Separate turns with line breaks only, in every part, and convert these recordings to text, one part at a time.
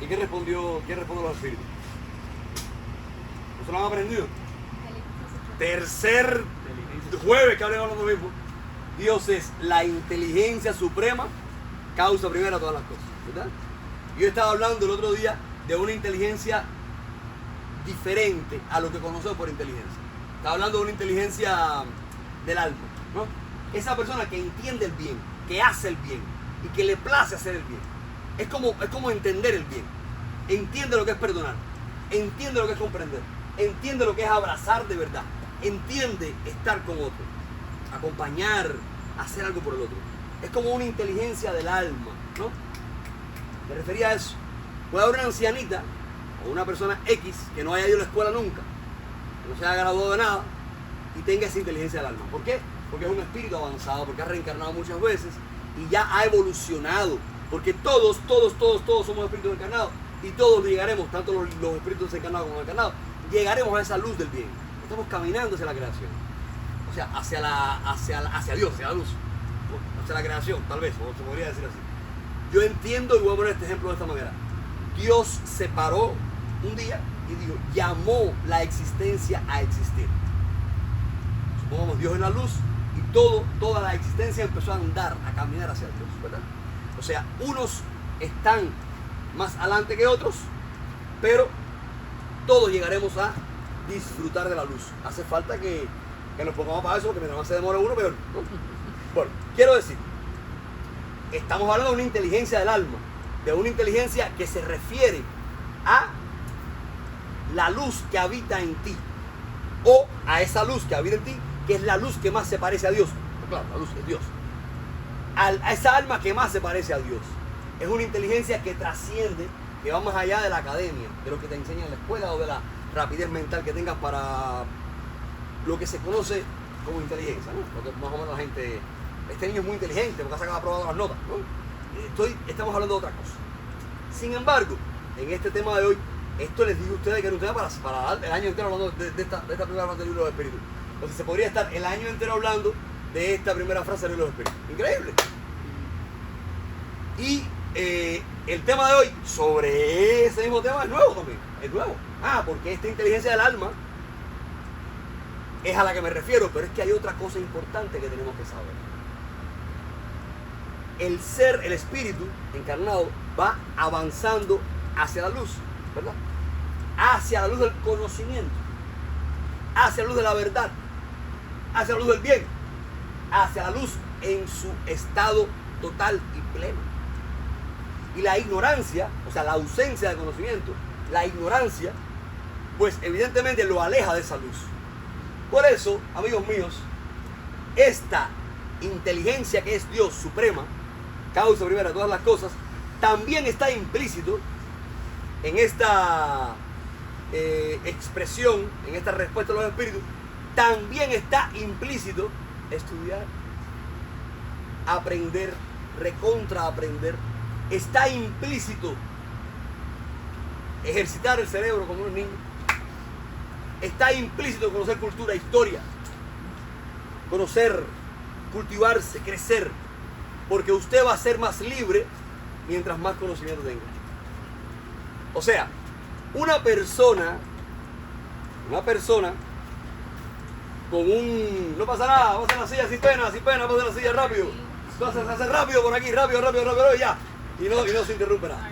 ¿Y qué respondió los espíritus? ¿Eso lo han aprendido? Tercer jueves que hablamos de lo mismo. Dios es la inteligencia suprema, causa primera todas las cosas, ¿verdad? Yo estaba hablando el otro día de una inteligencia diferente a lo que conocemos por inteligencia. Estaba hablando de una inteligencia del alma, ¿no? Esa persona que entiende el bien, que hace el bien y que le place hacer el bien. Es como entender el bien. Entiende lo que es perdonar, entiende lo que es comprender, entiende lo que es abrazar de verdad, entiende estar con otro, acompañar, hacer algo por el otro. Es como una inteligencia del alma, ¿no? Me refería a eso. Puede haber una ancianita o una persona X que no haya ido a la escuela nunca, que no se haya graduado de nada y tenga esa inteligencia del alma. ¿Por qué? Porque es un espíritu avanzado, porque ha reencarnado muchas veces y ya ha evolucionado. Porque todos somos espíritus encarnados y todos llegaremos, tanto los espíritus encarnados como encarnados, llegaremos a esa luz del bien. Estamos caminando hacia la creación. O sea, hacia Dios, hacia la luz. Hacia la creación, tal vez, o se podría decir así. Yo entiendo y voy a poner este ejemplo de esta manera. Dios se paró un día y dijo, llamó la existencia a existir. Supongamos Dios es la luz y toda la existencia empezó a andar, a caminar hacia Dios, ¿verdad? O sea, unos están más adelante que otros, pero todos llegaremos a disfrutar de la luz. Hace falta que nos pongamos para eso, porque mientras más se demora uno, peor, ¿no? Bueno, quiero decir, estamos hablando de una inteligencia del alma, de una inteligencia que se refiere a la luz que habita en ti, o a esa luz que habita en ti, que es la luz que más se parece a Dios. Claro, la luz es Dios. A esa alma que más se parece a Dios. Es una inteligencia que trasciende, que va más allá de la academia, de lo que te enseñan en la escuela o de la rapidez mental que tengas para lo que se conoce como inteligencia, ¿no? Porque más o menos la gente, este niño es muy inteligente porque ha sacado aprobado las notas, ¿no? Estamos hablando de otra cosa. Sin embargo, en este tema de hoy, esto les digo a ustedes que era un tema para el año entero hablando de esta primera frase del libro de los espíritus. Entonces se podría estar el año entero hablando de esta primera frase del libro de los espíritus. Increíble. Y el tema de hoy sobre ese mismo tema es nuevo también. Es nuevo. Porque esta inteligencia del alma es a la que me refiero, pero es que hay otra cosa importante que tenemos que saber. El ser, el espíritu encarnado va avanzando hacia la luz, ¿verdad? Hacia la luz del conocimiento, hacia la luz de la verdad, hacia la luz del bien, hacia la luz en su estado total y pleno. Y la ignorancia, o sea, la ausencia de conocimiento, la ignorancia, pues evidentemente lo aleja de esa luz. Por eso, amigos míos, esta inteligencia que es Dios suprema, causa primera de todas las cosas, también está implícito en esta expresión, en esta respuesta a los espíritus, también está implícito estudiar, aprender, recontraaprender. Está implícito ejercitar el cerebro como un niño. Está implícito conocer cultura, historia, conocer, cultivarse, crecer, porque usted va a ser más libre mientras más conocimiento tenga. O sea, una persona con un... No pasa nada, pasa la silla sin pena, pasa la silla rápido. Se hace rápido por aquí, rápido, y ya. Y no se interrumpe nada.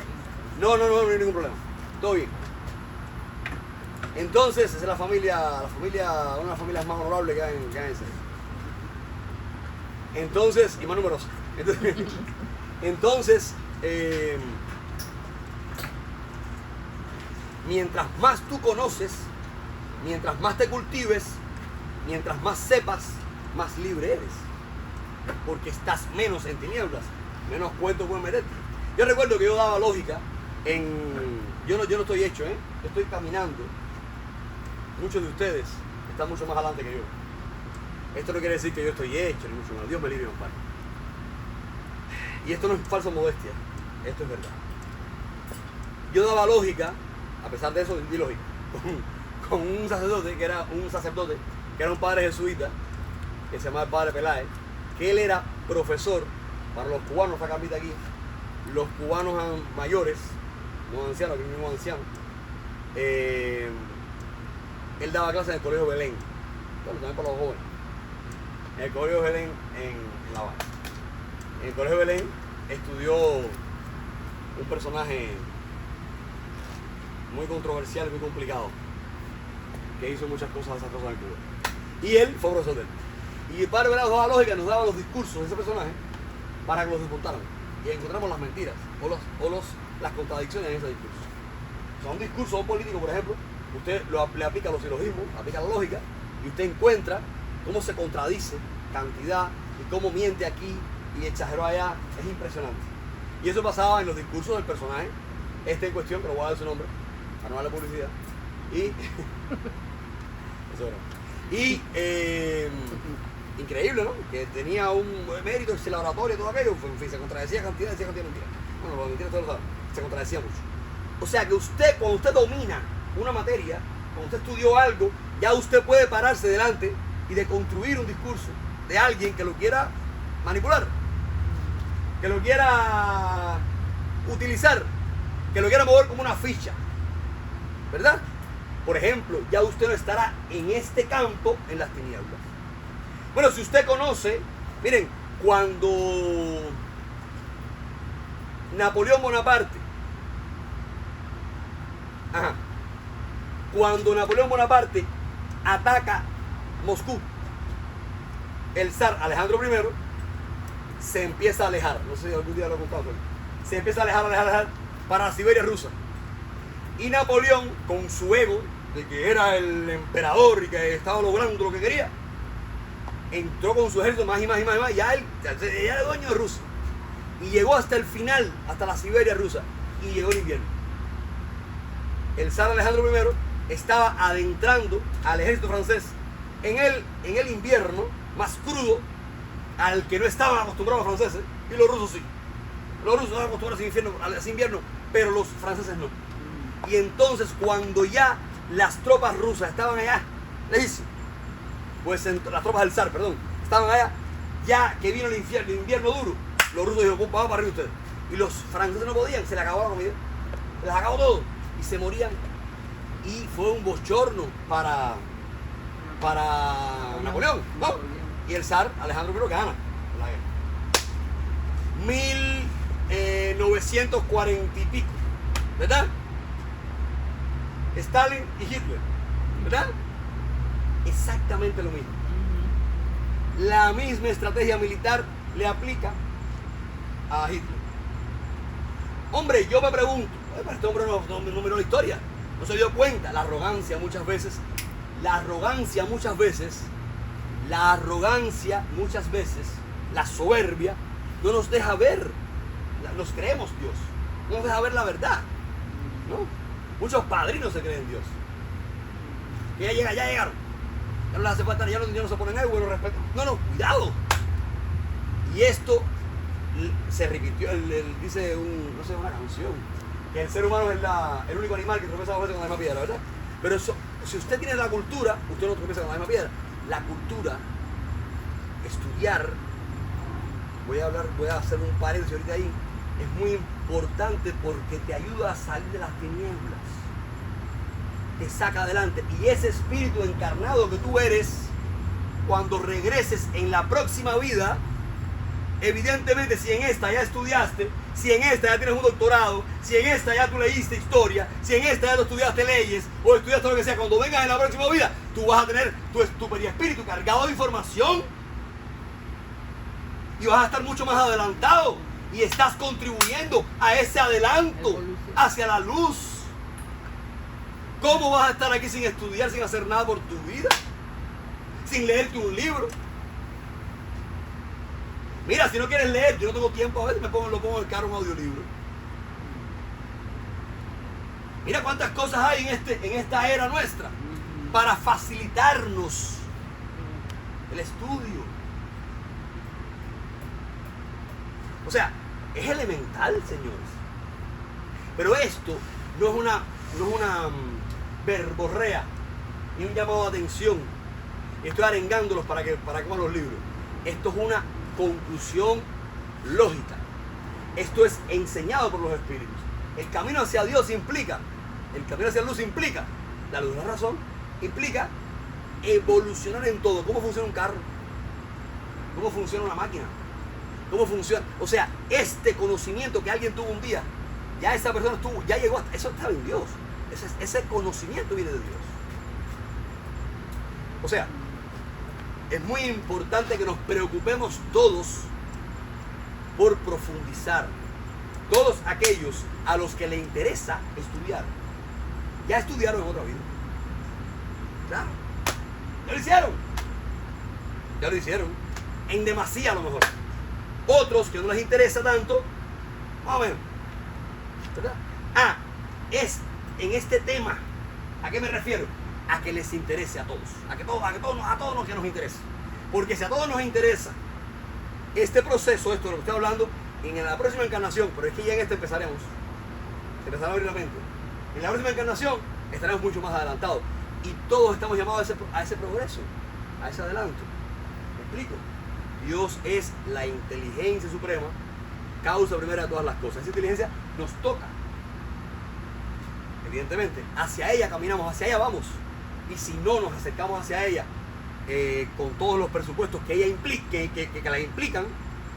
No hay ningún problema. Todo bien. Entonces, esa es una de las familias más honorables que hay en ese. Entonces, y más numerosa. Entonces, mientras más tú conoces, mientras más te cultives, mientras más sepas, más libre eres. Porque estás menos en tinieblas, menos cuentos pueden meterte. Yo recuerdo que yo daba lógica yo no estoy hecho, yo estoy caminando. Muchos de ustedes están mucho más adelante que yo. Esto no quiere decir que yo estoy hecho, ni mucho más. Dios me libre, compadre. Y esto no es falsa modestia, esto es verdad. Yo daba lógica, a pesar de eso, di lógica, con un sacerdote que era un padre jesuita, que se llamaba el padre Peláez, que él era profesor para los cubanos, acá aquí, los cubanos mayores, un anciano, aquí mismo anciano. Él daba clases en el Colegio Belén, bueno, también para los jóvenes. En el Colegio Belén en La Habana. En el Colegio Belén estudió un personaje muy controversial, muy complicado, que hizo muchas cosas, esas cosas en Cuba. Y él fue profesor de él. Y el padre Velasco daba lógica, nos daba los discursos de ese personaje para que los desmontaran. Y encontramos las mentiras o las contradicciones en ese discurso. O sea, un discurso político, por ejemplo, usted le aplica los silogismos, aplica la lógica, y usted encuentra cómo se contradice cantidad y cómo miente aquí y exageró allá. Es impresionante. Y eso pasaba en los discursos del personaje, en cuestión, que lo voy a dar su nombre, para no darle publicidad. Y eso era. Y increíble, ¿no? Que tenía un mérito, ese laboratorio y todo aquello. En fin, se contradecía cantidad, decía cantidad de mentiras. Bueno, las mentiras todos lo saben. Se contradecía mucho. O sea que usted, cuando usted domina una materia, cuando usted estudió algo, ya usted puede pararse delante y de construir un discurso de alguien que lo quiera manipular, que lo quiera utilizar, que lo quiera mover como una ficha, ¿verdad? Por ejemplo, ya usted no estará en este campo en las tinieblas. Bueno, si usted conoce, miren, cuando Napoleón Bonaparte, ataca Moscú, el zar Alejandro I se empieza a alejar, no sé si algún día lo he contado, se empieza a alejar para la Siberia rusa. Y Napoleón, con su ego de que era el emperador y que estaba logrando lo que quería, entró con su ejército más y más, ya él era dueño de Rusia. Y llegó hasta el final, hasta la Siberia rusa, y llegó el invierno. El zar Alejandro I estaba adentrando al ejército francés en el invierno más crudo, al que no estaban acostumbrados los franceses, y los rusos sí. Los rusos estaban acostumbrados a ese invierno, pero los franceses no. Y entonces, cuando ya las tropas rusas estaban allá, lejísimos, pues las tropas del zar, perdón, estaban allá, ya que vino el invierno duro, los rusos dijeron, vamos para arriba ustedes. Y los franceses no podían, se les acabó la comida, se les acabó todo, y se morían. Y fue un bochorno para Napoleón, ¿no? Y el zar Alejandro I gana la guerra. 1940 y pico, ¿verdad? Stalin y Hitler, ¿verdad? Exactamente lo mismo. La misma estrategia militar le aplica a Hitler. Hombre, yo me pregunto, este hombre no miró la historia, no se dio cuenta. La arrogancia muchas veces, la soberbia, no nos deja ver, nos creemos Dios, no nos deja ver la verdad, ¿no? Muchos padrinos se creen Dios. Que ya llegaron. Ya no les hace falta, ya no se ponen algo, no respetan. No, cuidado. Y esto se repitió, dice una canción, que el ser humano es el único animal que tropieza dos veces con la misma piedra, ¿verdad? Pero eso, si usted tiene la cultura, usted no tropieza con la misma piedra. La cultura, estudiar, voy a hacer un paréntesis ahorita ahí, es muy importante porque te ayuda a salir de las tinieblas, te saca adelante. Y ese espíritu encarnado que tú eres, cuando regreses en la próxima vida, evidentemente, si en esta ya estudiaste, si en esta ya tienes un doctorado, si en esta ya tú leíste historia, si en esta ya tú estudiaste leyes o estudiaste lo que sea, cuando vengas en la próxima vida, tú vas a tener tu perispíritu cargado de información y vas a estar mucho más adelantado y estás contribuyendo a ese adelanto hacia la luz. ¿Cómo vas a estar aquí sin estudiar, sin hacer nada por tu vida? Sin leerte un libro. Mira, si no quieres leer, yo no tengo tiempo, a veces lo pongo en el carro un audiolibro. Mira cuántas cosas hay en esta era nuestra para facilitarnos el estudio. O sea, es elemental, señores. Pero esto no es una verborrea ni un llamado de atención. Estoy arengándolos para que coman los libros. Esto es una conclusión lógica. Esto es enseñado por los espíritus. El camino hacia Dios implica, el camino hacia la luz implica, la luz de la razón, implica evolucionar en todo. ¿Cómo funciona un carro? ¿Cómo funciona una máquina? ¿Cómo funciona? O sea, este conocimiento que alguien tuvo un día, ya esa persona estuvo, ya llegó hasta, eso estaba en Dios. Ese conocimiento viene de Dios. O sea, es muy importante que nos preocupemos todos por profundizar. Todos aquellos a los que le interesa estudiar. Ya estudiaron en otra vida. Claro. Ya lo hicieron. Ya lo hicieron. En demasía a lo mejor. Otros que no les interesa tanto, más o menos. ¿Verdad? Es en este tema. ¿A qué me refiero? A que les interese a todos. A todos los que nos interesa. Porque si a todos nos interesa este proceso, esto de lo que estoy hablando, en la próxima encarnación, pero es que ya en este empezaremos. Se empezará a abrir la mente. En la próxima encarnación estaremos mucho más adelantados. Y todos estamos llamados a ese progreso, a ese adelanto. ¿Me explico? Dios es la inteligencia suprema, causa primera de todas las cosas. Esa inteligencia nos toca. Evidentemente, hacia ella caminamos, hacia ella vamos. Y si no nos acercamos hacia ella con todos los presupuestos que ella implica, que la implican,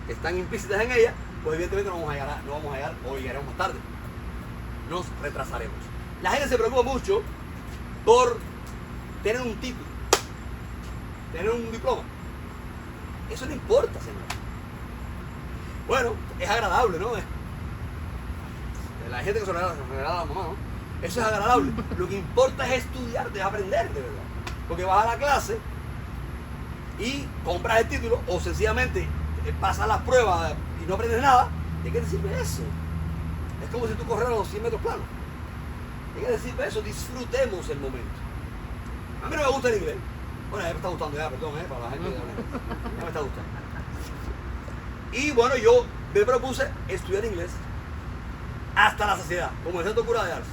que están implícitas en ella, pues evidentemente no vamos a llegar o llegaremos más tarde. Nos retrasaremos. La gente se preocupa mucho por tener un título, tener un diploma. Eso no importa, señor. Bueno, es agradable, ¿no? La gente que se regala a la mamá, ¿no? Eso es agradable. Lo que importa es estudiar, es aprender, de verdad. Porque vas a la clase y compras el título o sencillamente pasas las pruebas y no aprendes nada. ¿De qué te sirve eso? Es como si tú corrieras los 100 metros planos. ¿De qué te sirve eso? Disfrutemos el momento. A mí no me gusta el inglés. Bueno, ya me está gustando ya, perdón, para la gente. Ya me está gustando. Y bueno, yo me propuse estudiar inglés hasta la saciedad, como el Santo Cura de Ars.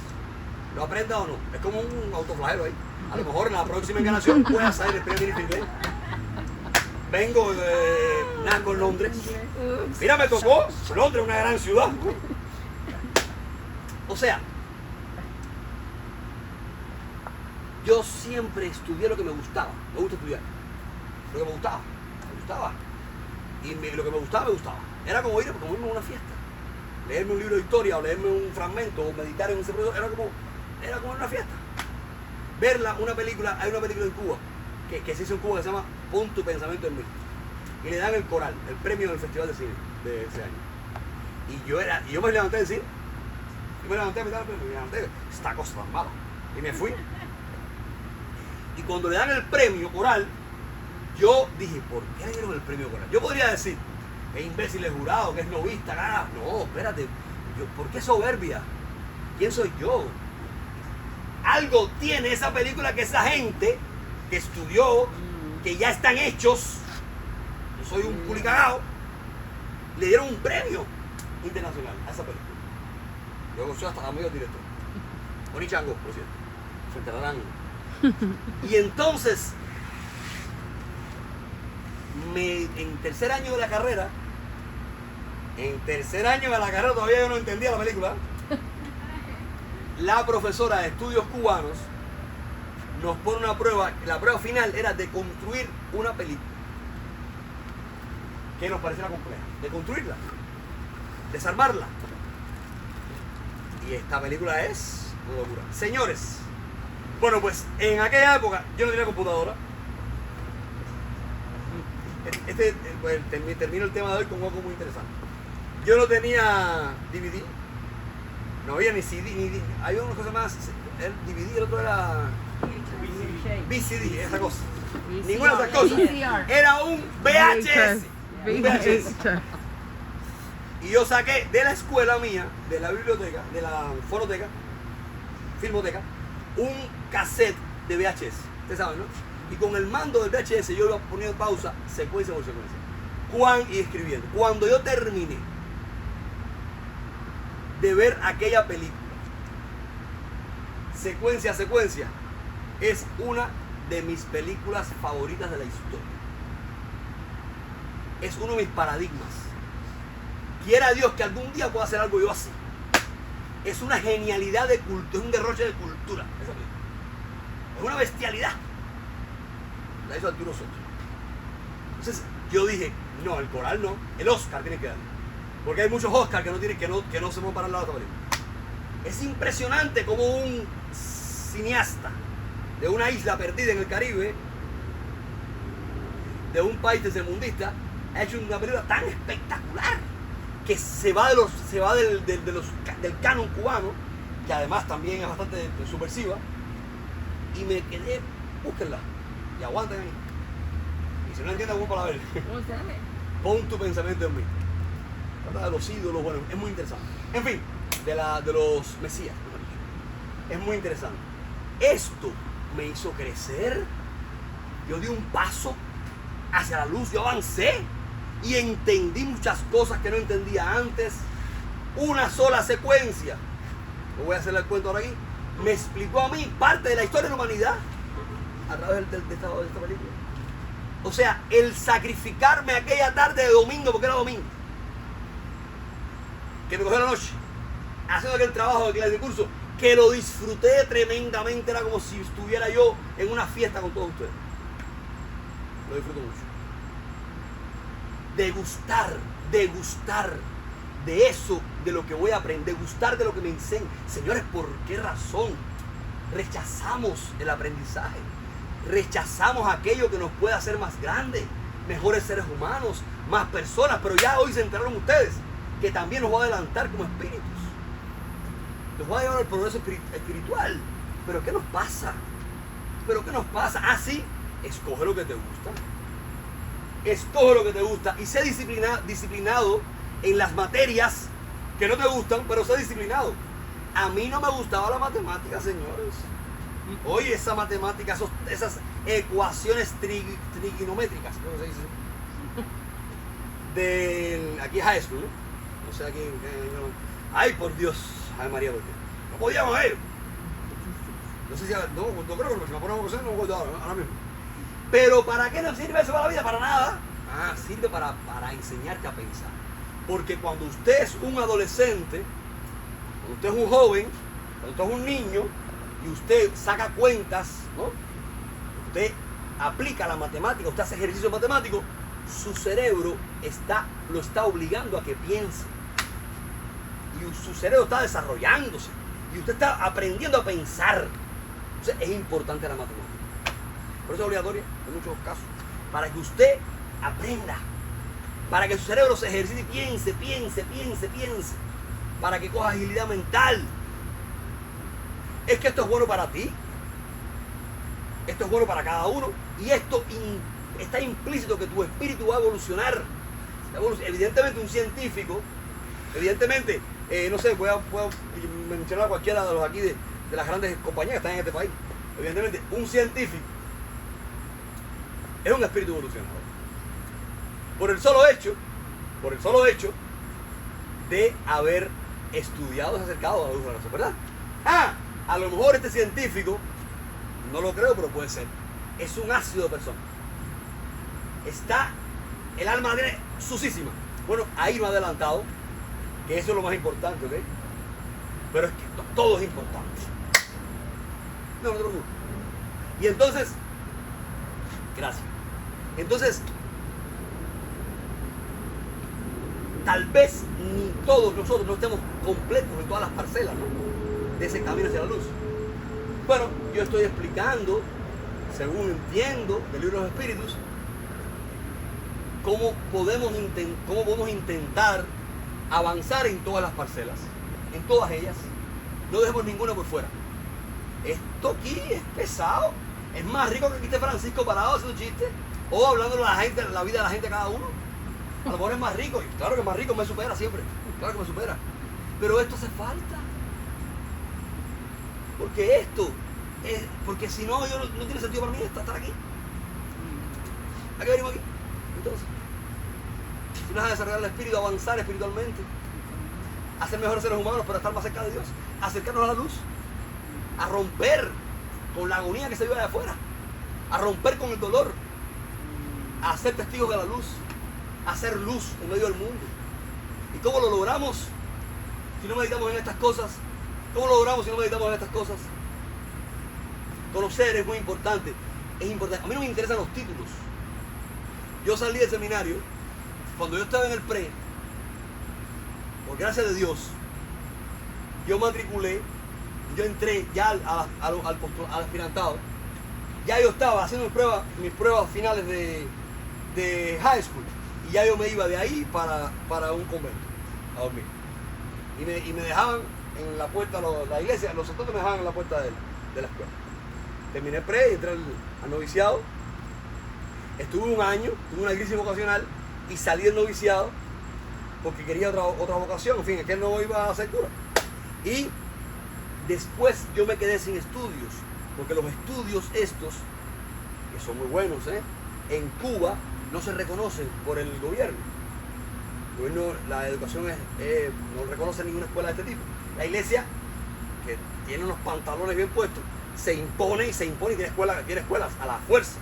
Lo aprenda o no. Es como un autoflagelo ahí. A lo mejor en la próxima encarnación voy a salir el primer ministro inglés. Vengo de naco en Londres. Mira, me tocó. Londres es una gran ciudad. O sea, yo siempre estudié lo que me gustaba. Me gusta estudiar. Lo que me gustaba. Me gustaba. Y lo que me gustaba. Era como irme a una fiesta. Leerme un libro de historia o leerme un fragmento o meditar en un secreto. Era como en una fiesta. Verla, una película. Hay una película en Cuba que se hizo en Cuba que se llama Pon tu pensamiento en mí. Y le dan el coral, el premio del Festival de Cine de ese año. Y yo me levanté del cine. Y me levanté, esta cosa tan mala. Y me fui. Y cuando le dan el premio coral, yo dije, ¿por qué le dieron el premio coral? Yo podría decir, que es imbécil el jurado, que es novista, nada. No, espérate. ¿Por qué soberbia? ¿Quién soy yo? Algo tiene esa película que esa gente que estudió, que ya están hechos, yo soy un culicagao, le dieron un premio internacional a esa película. Yo soy hasta amigo del director. Boni Chango, por cierto. Se enterarán. Y entonces, en tercer año de la carrera, todavía yo no entendía la película. La profesora de estudios cubanos nos pone una prueba. La prueba final era de construir una película que nos pareciera compleja, de construirla, desarmarla. Y esta película es una locura. Señores, bueno, pues en aquella época yo no tenía computadora. Pues, termino el tema de hoy con algo muy interesante. Yo no tenía DVD, no había ni CD, ni había una cosa más, el DVD, el otro era VCD, esa cosa. Ninguna de esas cosas. Era un VHS. Un VHS. Y yo saqué de la escuela mía, de la biblioteca, de la filmoteca, un cassette de VHS. Ustedes saben, ¿no? Y con el mando del VHS yo iba poniendo pausa, secuencia por secuencia. Y escribiendo. Cuando yo terminé de ver aquella película, secuencia a secuencia, es una de mis películas favoritas de la historia. Es uno de mis paradigmas. Quiera Dios que algún día pueda hacer algo yo así. es una genialidad de cultura, es un derroche de cultura. Esa película. Es una bestialidad. La hizo Arturo Soto. Entonces yo dije, no, el coral no, el Oscar tiene que darle. Porque hay muchos Oscars que no se van para el lado de esta película. Es impresionante como un cineasta de una isla perdida en el Caribe, de un país tercermundista, ha hecho una película tan espectacular que se va del canon cubano, que además también es bastante subversiva, y me quedé, búsquenla y aguanten ahí. Y si no entienden, vamos para ver. Pon tu pensamiento en mí. Trata de los ídolos, bueno, es muy interesante. En fin, de los Mesías, mejor dicho. Es muy interesante. Esto me hizo crecer. Yo di un paso hacia la luz, yo avancé y entendí muchas cosas que no entendía antes. Una sola secuencia, no voy a hacerle el cuento ahora aquí, me explicó a mí parte de la historia de la humanidad a través de esta película. O sea, el sacrificarme aquella tarde de domingo, porque era domingo, que me cogió la noche haciendo aquel trabajo de clase de curso, que lo disfruté tremendamente, era como si estuviera yo en una fiesta con todos ustedes. Lo disfruto mucho. Degustar de eso, de lo que voy a aprender, degustar de lo que me enseñan. Señores, ¿por qué razón rechazamos el aprendizaje? Rechazamos aquello que nos puede hacer más grandes, mejores seres humanos, más personas. Pero ya hoy se enteraron ustedes que también nos va a adelantar como espíritus. Nos va a llevar al progreso espiritual. ¿Pero qué nos pasa? Ah, sí, escoge lo que te gusta. Escoge lo que te gusta y sé disciplinado en las materias que no te gustan, pero sé disciplinado. A mí no me gustaba la matemática, señores. Oye, esa matemática, esas ecuaciones trigonométricas, ¿cómo se dice? Aquí high school, ¿no? No sé aquí. Ay, por Dios. Ay, María, ¿por qué? No podíamos ver. No sé si. No creo que me ponemos a no me acuerdo ahora mismo. Pero ¿para qué nos sirve eso para la vida? Para nada. Sirve para enseñarte a pensar. Porque cuando usted es un adolescente, cuando usted es un joven, cuando usted es un niño, y usted saca cuentas, ¿no? Usted aplica la matemática, usted hace ejercicio matemático, su cerebro lo está obligando a que piense. Y su cerebro está desarrollándose. Y usted está aprendiendo a pensar. Entonces es importante la matemática. Por eso es obligatoria en muchos casos. Para que usted aprenda. Para que su cerebro se ejercite y piense. Para que coja agilidad mental. Es que esto es bueno para ti. Esto es bueno para cada uno. Y esto está implícito que tu espíritu va a evolucionar. Evidentemente un científico, no sé, puedo mencionar a cualquiera de los aquí de las grandes compañías que están en este país. Evidentemente un científico es un espíritu evolucionador. Por el solo hecho de haber estudiado, acercado a la luz de la razón, ¿verdad? A lo mejor este científico, no lo creo, pero puede ser, es un ácido de persona. El alma tiene sucísima. Bueno, ahí no ha adelantado, que eso es lo más importante, ¿ok? Pero es que todo es importante. No te preocupes. Y entonces, gracias. Entonces, tal vez ni todos nosotros no estemos completos en todas las parcelas, ¿no? De ese camino hacia la luz. Bueno, yo estoy explicando, según entiendo del libro de los espíritus, cómo podemos intentar avanzar en todas las parcelas, en todas ellas. No dejemos ninguna por fuera. Esto aquí es pesado. Es más rico que aquí esté Francisco parado haciendo chistes o hablando de la vida de la gente cada uno. A lo mejor es más rico, y claro que es más rico, me supera siempre. Claro que me supera. Pero esto hace falta. Porque si no, no tiene sentido para mí estar aquí. ¿A qué venimos aquí? Entonces, si no es a desarrollar el espíritu, avanzar espiritualmente, a ser mejores seres humanos para estar más cerca de Dios, acercarnos a la luz, a romper con la agonía que se vive de afuera, a romper con el dolor, a ser testigos de la luz, a hacer luz en medio del mundo. ¿Y cómo lo logramos? Si no meditamos en estas cosas, ¿Cómo lo logramos si no meditamos en estas cosas? Conocer es muy importante. Es importante. A mí no me interesan los títulos. Yo salí del seminario cuando yo estaba en el pre, por gracia de Dios, yo matriculé, yo entré ya al aspirantado. Ya yo estaba haciendo mis pruebas finales de high school. Y ya yo me iba de ahí para un convento a dormir. Y me dejaban en la puerta, la iglesia, los sacerdotes me dejaban en la puerta de la escuela. Terminé pre y entré al noviciado. Estuve un año, tuve una crisis vocacional y salí del noviciado porque quería otra vocación. En fin, es que no iba a ser cura. Y después yo me quedé sin estudios, porque los estudios estos, que son muy buenos, en Cuba no se reconocen por el gobierno. El gobierno, la educación no reconoce ninguna escuela de este tipo. La iglesia, que tiene unos pantalones bien puestos, se impone y tiene escuelas a la fuerza.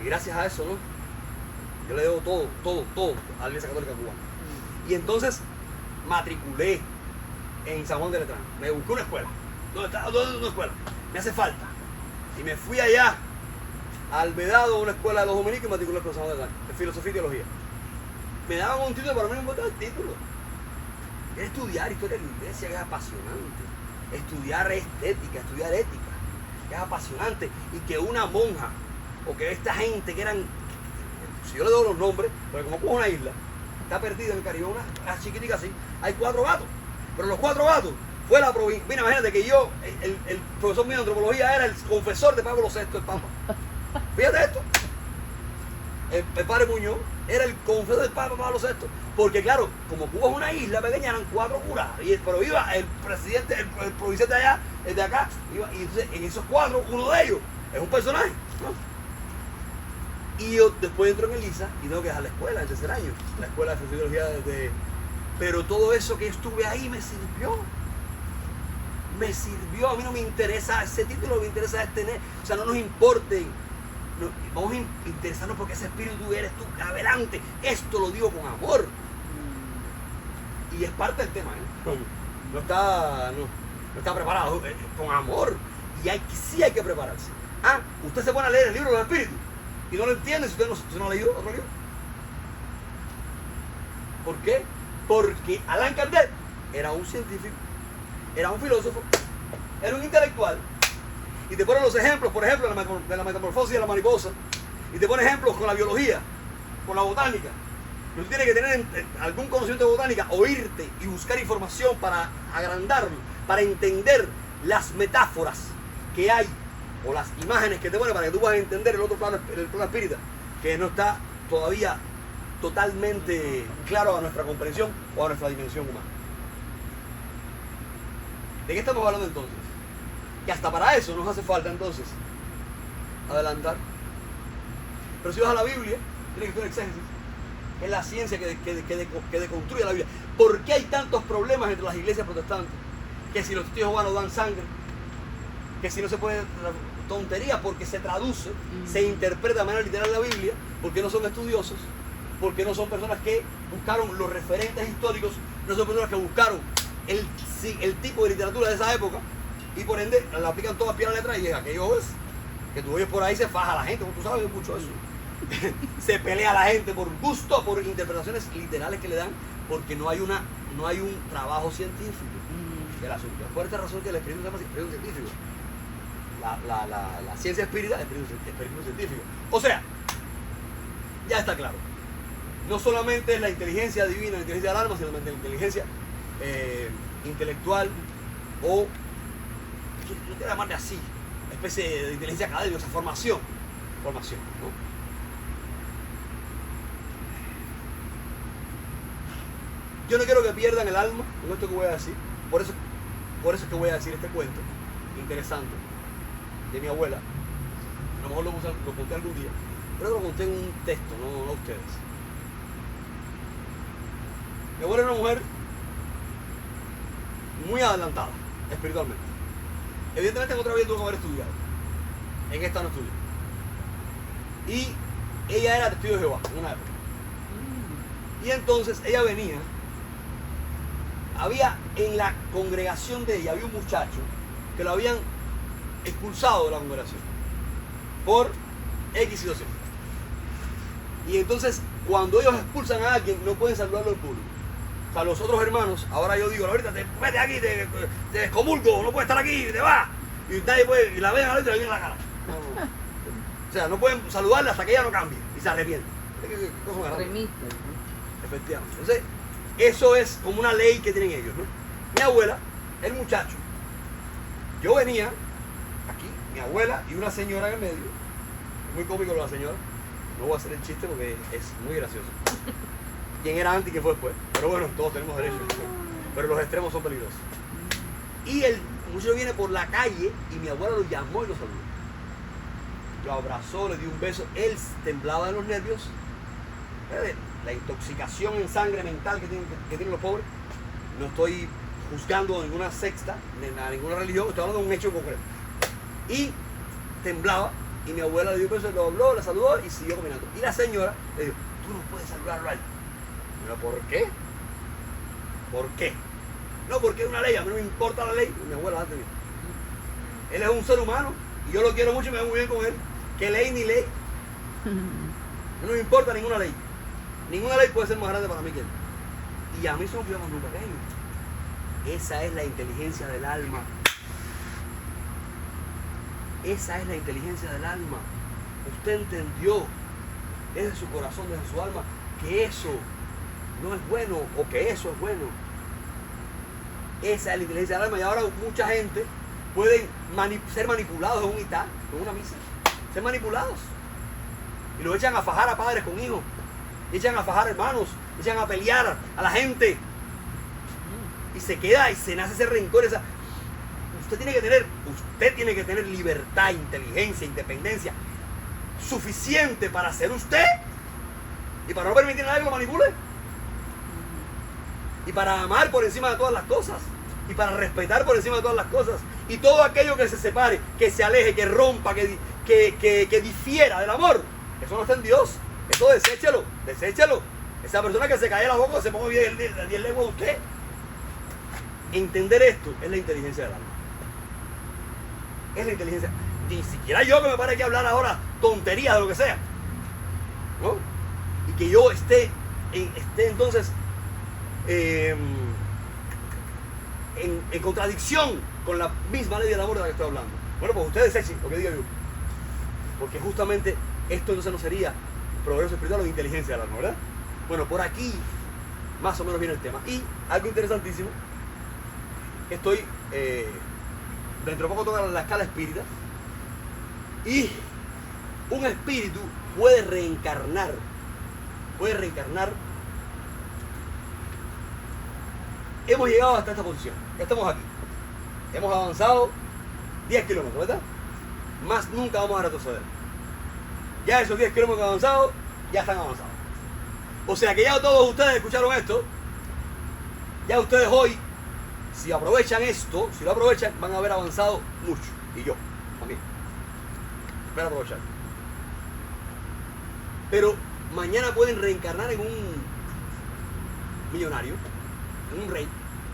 Y gracias a eso, ¿no? Yo le debo todo a la Iglesia Católica Cubana. Y entonces matriculé en San Juan de Letrán. Me busqué una escuela. ¿Dónde está una escuela? Me hace falta. Y me fui allá al Vedado, una escuela de los dominicos, y matriculé en San Juan de Letrán, de filosofía y teología. Me daban un título, para mí no me importaba el título. Era estudiar historia de la iglesia, que es apasionante. Estudiar estética, estudiar ética, que es apasionante. Y que una monja, o que esta gente que eran, si yo le doy los nombres, porque como es una isla, está perdida en el Caribe, una chiquitica así, hay 4 gatos. Pero los 4 gatos fue la provincia. Mira, imagínate que yo, el profesor mío de antropología era el confesor de Pablo VI, el Papa. Fíjate esto. El padre Muñoz era el confesor del Papa Pablo VI. Porque claro, como Cuba es una isla pequeña, eran 4 curas. Pero iba el presidente, el provincial de allá, el de acá, y entonces en esos 4, uno de ellos es un personaje, ¿no? Y yo después entro en Elisa y tengo que dejar la escuela en el 3er año, la escuela de sociología Pero todo eso que estuve ahí me sirvió. A mí no me interesa ese título, me interesa es tener, o sea, no nos importe. Vamos a interesarnos porque ese espíritu eres tú, adelante. Esto lo digo con amor. Y es parte del tema, no está preparado, con amor. Y sí hay que prepararse. Usted se pone a leer el libro de los espíritus y no lo entiende si usted no ha leído otro libro. ¿Por qué? Porque Allan Kardec era un científico, era un filósofo, era un intelectual. Y te pone los ejemplos, por ejemplo, de la metamorfosis de la mariposa. Y te pone ejemplos con la biología, con la botánica. Tú tienes que tener algún conocimiento de botánica, oírte y buscar información para agrandarlo, para entender las metáforas que hay, o las imágenes que te pone para que tú puedas entender el otro plano, el plano espírita, que no está todavía totalmente claro a nuestra comprensión o a nuestra dimensión humana. ¿De qué estamos hablando entonces? Que hasta para eso nos hace falta entonces adelantar. Pero si vas a la Biblia, tienes que estudiar exégesis. Es la ciencia que deconstruye la Biblia. ¿Por qué hay tantos problemas entre las iglesias protestantes? Que si los testigos de Jehová no dan sangre, que si no se puede, tontería, porque se traduce, se interpreta de manera literal la Biblia, porque no son estudiosos, porque no son personas que buscaron los referentes históricos, no son personas que buscaron el tipo de literatura de esa época, y por ende la aplican todas a pie a la letra. Y aquello es que tú oyes por ahí, se faja la gente, como tú sabes mucho eso. Se pelea la gente por gusto, por interpretaciones literales que le dan, porque no hay un trabajo científico del asunto. Es por esta razón que el espíritu se llama espíritu científico. La ciencia espírita es espíritu científico. O sea, ya está claro. No solamente es la inteligencia divina, la inteligencia del alma, sino la inteligencia intelectual, o yo quiero llamarle así, especie de inteligencia académica, o sea, formación, ¿no? Yo no quiero que pierdan el alma con esto que voy a decir. Por eso es que voy a decir este cuento interesante de mi abuela. A lo mejor lo conté algún día, pero lo conté en un texto, no a ustedes. Mi abuela era una mujer muy adelantada espiritualmente. Evidentemente en otra vida tuvo que haber estudiado. En esta no estudió. Y ella era testigo de Jehová en una época. Y entonces ella venía había en la congregación de ella, había un muchacho que lo habían expulsado de la congregación por X situación. Y entonces, cuando ellos expulsan a alguien, no pueden saludarlo en público. O sea, los otros hermanos, ahora yo digo, ahorita te vete aquí, te descomulgo, no puedes estar aquí, te vas. Y nadie puede, y la ven a la otra y le viene la cara. No. O sea, no pueden saludarla hasta que ella no cambie y se arrepiente. ¿Qué cosa más grande? Efectivamente. Entonces, eso es como una ley que tienen ellos, ¿no? Mi abuela, el muchacho, yo venía aquí, mi abuela y una señora en el medio, muy cómico la señora, no voy a hacer el chiste porque es muy gracioso. ¿Quién era antes y quién fue después? Pero bueno, todos tenemos derecho, pero los extremos son peligrosos. Y el muchacho viene por la calle y mi abuela lo llamó y lo saludó. Lo abrazó, le dio un beso, él temblaba de los nervios, la intoxicación en sangre mental que tienen los pobres. No estoy juzgando ninguna secta, ninguna religión, estoy hablando de un hecho concreto. Y temblaba, y mi abuela le dio un beso, lo habló, le saludó y siguió caminando. Y la señora le dijo, tú no puedes saludarlo a él. ¿Pero por qué? ¿Por qué? No, porque es una ley, a mí no me importa la ley. Mi abuela antes dijo, él es un ser humano, y yo lo quiero mucho y me voy muy bien con él. ¿Qué ley ni ley? No me importa ninguna ley. Ninguna ley puede ser más grande para mí que él. Y a mí son cuidados muy pequeños. Esa es la inteligencia del alma. Esa es la inteligencia del alma. Usted entendió desde su corazón, desde su alma, que eso no es bueno o que eso es bueno. Esa es la inteligencia del alma. Y ahora mucha gente puede ser manipulados en un itá, en una misa. Ser manipulados. Y lo echan a fajar a padres con hijos. Echan a fajar hermanos. Echan a pelear a la gente. Y se queda y se nace ese rencor. Usted tiene que tener libertad, inteligencia, independencia suficiente para ser usted y para no permitir a nadie que lo manipule y para amar por encima de todas las cosas y para respetar por encima de todas las cosas y todo aquello que se separe, que se aleje, que rompa, que difiera del amor, eso no está en Dios. Eso deséchelo. Esa persona que se cae la boca se ponga 10 lenguas de usted. Entender esto es la inteligencia del alma. Es la inteligencia. Ni siquiera yo que me pare aquí a hablar ahora tonterías de lo que sea, ¿no? Y que yo esté entonces en contradicción con la misma ley del amor de la que estoy hablando. Bueno, pues ustedes desechen lo que diga yo. Porque justamente esto entonces no sería progreso espiritual o inteligencia del alma, ¿verdad? Bueno, por aquí más o menos viene el tema. Y algo interesantísimo, estoy dentro de poco toca la escala espírita y un espíritu puede reencarnar. Hemos llegado hasta esta posición, ya estamos aquí, hemos avanzado 10 kilómetros, ¿verdad? Más nunca vamos a retroceder. Ya esos 10 kilómetros avanzados ya están avanzados. O sea que ya todos ustedes escucharon esto, ya ustedes hoy, si aprovechan esto, si lo aprovechan, van a haber avanzado mucho. Y yo también. Espero aprovechar. Pero mañana pueden reencarnar en un millonario, en un rey,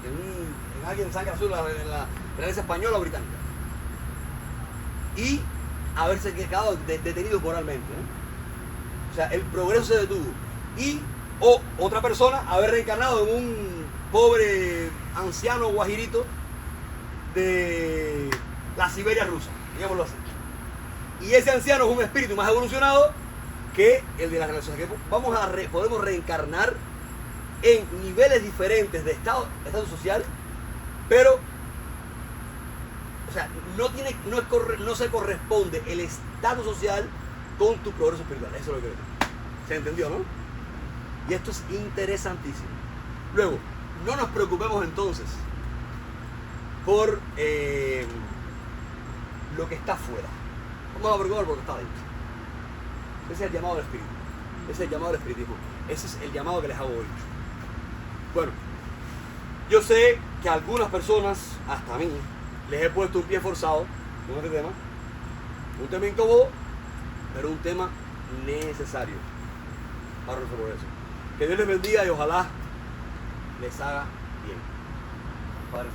en alguien de sangre azul, en la realeza española o británica. Y haberse quedado detenido moralmente, ¿eh? O sea, el progreso se detuvo. O otra persona haber reencarnado en un pobre anciano guajirito de la Siberia rusa, digámoslo así. Y ese anciano es un espíritu más evolucionado que el de la relación. Podemos reencarnar en niveles diferentes de estatus social, pero o sea, no se corresponde el estatus social con tu progreso espiritual. Eso es lo que creo. ¿Se entendió, no? Y esto es interesantísimo. Luego, no nos preocupemos entonces por lo que está afuera. Vamos a preocupar por lo que está adentro. Ese es el llamado del espíritu. Ese es el llamado del espiritismo. Ese es el llamado que les hago hoy. Bueno, yo sé que a algunas personas, hasta a mí, les he puesto un pie forzado con este tema. Un tema incómodo, pero un tema necesario para nuestro progreso. Que Dios les bendiga y ojalá les haga bien. Padre.